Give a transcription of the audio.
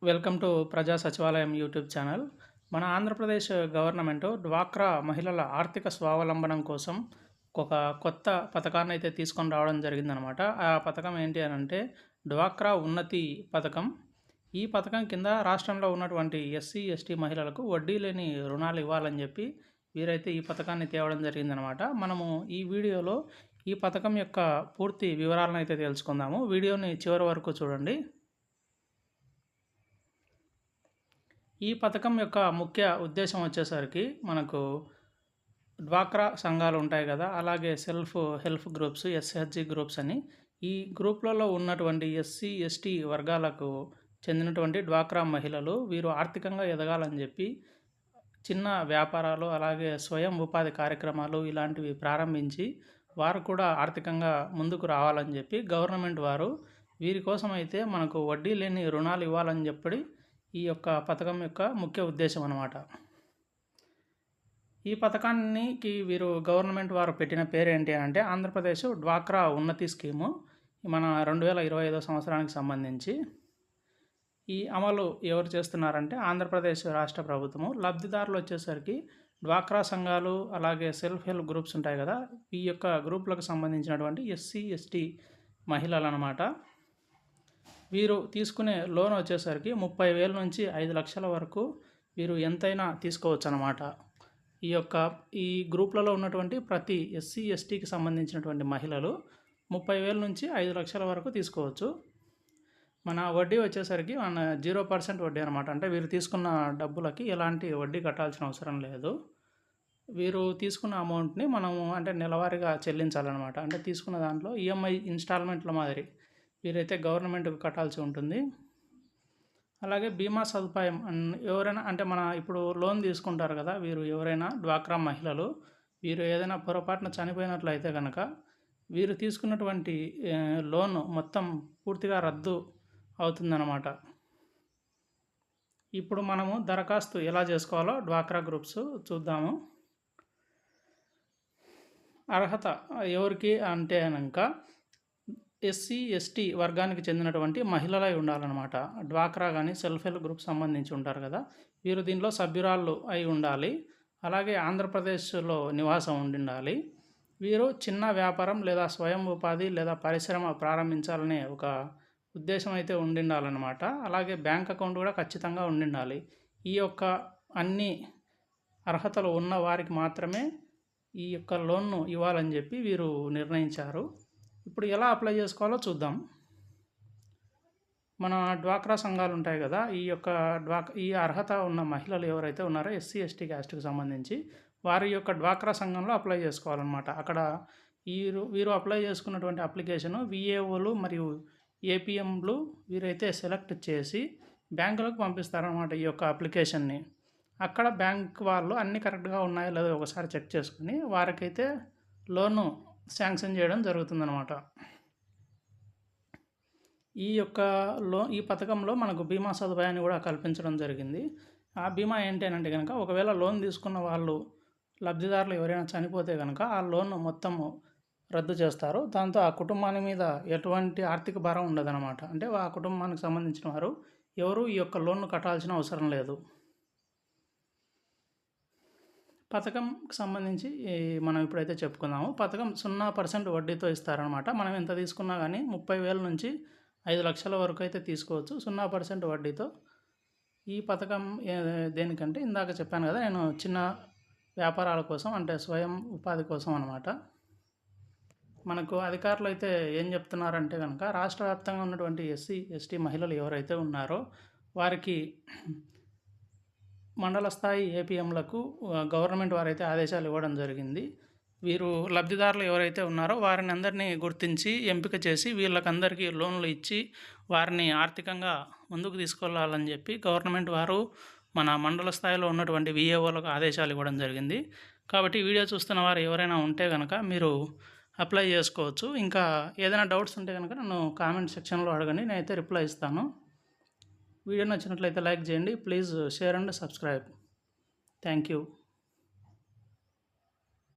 Welcome to ప్రజా సచివాలయం YouTube channel. మన ఆంధ్రప్రదేశ్ గవర్నమెంట్ డ్వాక్రా మహిళల ఆర్థిక స్వావలంబనం కోసం ఒక కొత్త పథకాన్ని అయితే తీసుకొని రావడం జరిగిందనమాట. ఆ పథకం ఏంటి అని అంటే డ్వాక్రా ఉన్నతి పథకం. ఈ పథకం కింద రాష్ట్రంలో ఉన్నటువంటి ఎస్సీ ఎస్టీ మహిళలకు వడ్డీ లేని రుణాలు ఇవ్వాలని చెప్పి వీరైతే ఈ పథకాన్ని తేవడం జరిగిందనమాట. మనము ఈ వీడియోలో ఈ పథకం యొక్క పూర్తి వివరాలను అయితే తెలుసుకుందాము. వీడియోని చివరి వరకు చూడండి. ఈ పథకం యొక్క ముఖ్య ఉద్దేశం వచ్చేసరికి మనకు డ్వాక్రా సంఘాలు ఉంటాయి కదా, అలాగే self help groups, SHG groups అని ఈ గ్రూప్లలో ఉన్నటువంటి ఎస్సీ ఎస్టీ వర్గాలకు చెందినటువంటి డ్వాక్రా మహిళలు వీరు ఆర్థికంగా ఎదగాలని చెప్పి చిన్న వ్యాపారాలు అలాగే స్వయం ఉపాధి కార్యక్రమాలు ఇలాంటివి ప్రారంభించి వారు కూడా ఆర్థికంగా ముందుకు రావాలని చెప్పి గవర్నమెంట్ వారు వీరి కోసం అయితే మనకు వడ్డీ లేని రుణాలు ఇవ్వాలని చెప్పి ఈ యొక్క పథకం యొక్క ముఖ్య ఉద్దేశం అన్నమాట. ఈ పథకానికి వీరు గవర్నమెంట్ వారు పెట్టిన పేరు ఏంటి అంటే ఆంధ్రప్రదేశ్ డ్వాక్రా ఉన్నతి స్కీము. మన 2025 సంవత్సరానికి సంబంధించి ఈ అమలు ఎవరు చేస్తున్నారంటే ఆంధ్రప్రదేశ్ రాష్ట్ర ప్రభుత్వము. లబ్ధిదారులు వచ్చేసరికి డ్వాక్రా సంఘాలు అలాగే సెల్ఫ్ హెల్ప్ గ్రూప్స్ ఉంటాయి కదా, ఈ యొక్క గ్రూపులకు సంబంధించినటువంటి ఎస్సీ ఎస్టీ మహిళలు అన్నమాట. వీరు తీసుకునే లోన్ వచ్చేసరికి 30,000 నుంచి 5 లక్షల వరకు వీరు ఎంతైనా తీసుకోవచ్చు అన్నమాట. ఈ గ్రూప్లలో ఉన్నటువంటి ప్రతి ఎస్సీ ఎస్టీకి సంబంధించినటువంటి మహిళలు 30,000 నుంచి 5 లక్షల వరకు తీసుకోవచ్చు. మన వడ్డీ వచ్చేసరికి 0% వడ్డీ అనమాట. అంటే వీరు తీసుకున్న డబ్బులకి ఎలాంటి వడ్డీ కట్టాల్సిన అవసరం లేదు. వీరు తీసుకున్న అమౌంట్ని మనము అంటే నెలవారీగా చెల్లించాలన్నమాట. అంటే తీసుకున్న దాంట్లో ఈఎంఐ ఇన్స్టాల్మెంట్ల మాదిరి వీరైతే గవర్నమెంట్కి కట్టాల్సి ఉంటుంది. అలాగే బీమా సదుపాయం ఎవరైనా అంటే మన ఇప్పుడు లోన్ తీసుకుంటారు కదా, వీరు ఎవరైనా డ్వాక్రా మహిళలు వీరు ఏదైనా పొరపాటున చనిపోయినట్లయితే కనుక వీరు తీసుకున్నటువంటి లోన్ మొత్తం పూర్తిగా రద్దు అవుతుందన్నమాట. ఇప్పుడు మనము దరఖాస్తు ఎలా చేసుకోవాలో డ్వాక్రా గ్రూప్స్ చూద్దాము. అర్హత ఎవరికి అంటే కనుక ఎస్సీ ఎస్టీ వర్గానికి చెందినటువంటి మహిళలై ఉండాలన్నమాట. డ్వాక్రా కానీ సెల్ఫ్ హెల్ప్ గ్రూప్ సంబంధించి ఉంటారు కదా, వీరు దీనిలో సభ్యురాళ్ళు అయి ఉండాలి. అలాగే ఆంధ్రప్రదేశ్లో నివాసం ఉండాలి. వీరు చిన్న వ్యాపారం లేదా స్వయం ఉపాధి లేదా పరిశ్రమ ప్రారంభించాలనే ఒక ఉద్దేశం అయితే ఉండాలన్నమాట. అలాగే బ్యాంక్ అకౌంట్ కూడా ఖచ్చితంగా ఉండాలి. ఈ యొక్క అన్ని అర్హతలు ఉన్న వారికి మాత్రమే ఈ యొక్క లోన్ను ఇవ్వాలని చెప్పి వీరు నిర్ణయించారు. ఇప్పుడు ఎలా అప్లై చేసుకోవాలో చూద్దాం. మన డ్వాక్రా సంఘాలు ఉంటాయి కదా, ఈ అర్హత ఉన్న మహిళలు ఎవరైతే ఉన్నారో ఎస్సీ ఎస్టీ క్యాస్ట్కి సంబంధించి వారి యొక్క డ్వాక్రా సంఘంలో అప్లై చేసుకోవాలన్నమాట. అక్కడ వీరు అప్లై చేసుకున్నటువంటి అప్లికేషను విఏఓలు మరియు ఏపీఎంలు వీరైతే సెలెక్ట్ చేసి బ్యాంకులకు పంపిస్తారన్నమాట ఈ యొక్క అప్లికేషన్ని. అక్కడ బ్యాంక్ వాళ్ళు అన్నీ కరెక్ట్గా ఉన్నాయో లేదో ఒకసారి చెక్ చేసుకుని వారికైతే లోను శాంక్షన్ చేయడం జరుగుతుందన్నమాట. ఈ పథకంలో మనకు బీమా సదుపాయాన్ని కూడా కల్పించడం జరిగింది. ఆ బీమా ఏంటి అంటే కనుక ఒకవేళ లోన్ తీసుకున్న వాళ్ళు లబ్ధిదారులు ఎవరైనా చనిపోతే కనుక ఆ లోన్ మొత్తము రద్దు చేస్తారు. దాంతో ఆ కుటుంబాన్ని మీద ఎటువంటి ఆర్థిక భారం ఉండదన్నమాట. అంటే ఆ కుటుంబానికి సంబంధించిన వారు ఎవరు ఈ యొక్క లోన్ను కట్టాల్సిన అవసరం లేదు. పథకంకి సంబంధించి మనం ఇప్పుడైతే చెప్పుకుందాము. పథకం 0% వడ్డీతో ఇస్తారనమాట. మనం ఎంత తీసుకున్నా కానీ 30,000 నుంచి 5 లక్షల వరకు అయితే తీసుకోవచ్చు 0% వడ్డీతో. ఈ పథకం దేనికంటే ఇందాక చెప్పాను కదా, నేను చిన్న వ్యాపారాల కోసం అంటే స్వయం ఉపాధి కోసం అనమాట. మనకు అధికారులు అయితే ఏం చెప్తున్నారంటే కనుక రాష్ట్ర వ్యాప్తంగా ఉన్నటువంటి ఎస్సీ ఎస్టీ మహిళలు ఎవరైతే ఉన్నారో వారికి మండల స్థాయి ఏపీఎంలకు గవర్నమెంట్ వారైతే ఆదేశాలు ఇవ్వడం జరిగింది. వీరు లబ్ధిదారులు ఎవరైతే ఉన్నారో వారిని అందరినీ గుర్తించి ఎంపిక చేసి వీళ్ళకందరికీ లోన్లు ఇచ్చి వారిని ఆర్థికంగా ముందుకు తీసుకెళ్లాలని చెప్పి గవర్నమెంట్ వారు మన మండల స్థాయిలో ఉన్నటువంటి విఏఓలకు ఆదేశాలు ఇవ్వడం జరిగింది. కాబట్టి వీడియో చూస్తున్న వారు ఎవరైనా ఉంటే కనుక మీరు అప్లై చేసుకోవచ్చు. ఇంకా ఏదైనా డౌట్స్ ఉంటే కనుక నన్ను కామెంట్ సెక్షన్లో అడగండి, నేనైతే రిప్లై ఇస్తాను. వీడియో నచ్చినట్లయితే లైక్ చేయండి. Please share and subscribe. Thank you.